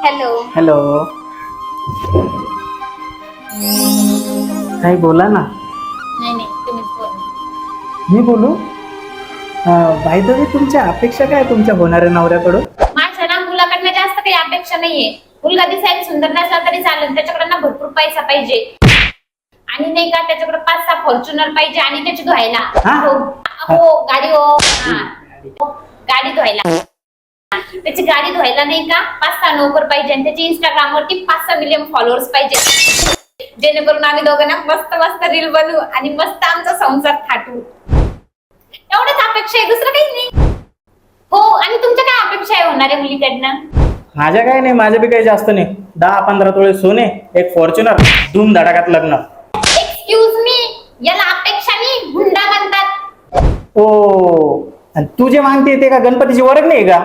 Hello. Hello. काही बोला ना. नाही नाही, तुम्हीच बोला. मी बोलू? बाय द वे, तुमच्या अपेक्षा काय तुमच्या होणाऱ्या नवऱ्याकडून? माझ्या ना मुलाकडनं जास्त काही अपेक्षा नाहीये. मुलगा दिसायला सुंदर नसला तरी चालेल, त्याच्याकडे ना भरपूर पैसा पाहिजे. आणि नाही का, त्याच्याकडे 5-6 फॉर्च्युनर पाहिजे आणि त्याची धुवायला. हा? हो गाडी हो. हा गाडी धुवायला. त्याची गाडी धुवायला नाही का 5-6 नोकर पाहिजे आणि त्याची इंस्टाग्राम वरती 5-6 मिलियन फॉलोअर्स पाहिजे, जेणेकरून आम्ही दोघांना मस्त मस्त रील बनवू आणि मस्त आमचा संसार थाटू. एवढंच अपेक्षा आहे, दुसरं काही नाही. हो, आणि तुमच्या काय अपेक्षा आहे होणाऱ्या मुलीकडनं? माझ्या काय नाही, माझ्या बी काही जास्त नाही. 10-15 तोळे सोने, एक फॉर्च्युनर, धूम धडाक्यात लग्न. एक्सक्यूज मी, याला अपेक्षा नाही, हुंडा म्हणतात. ओ, आणि तू जे मागते ते का गणपतीची वरग नाही का?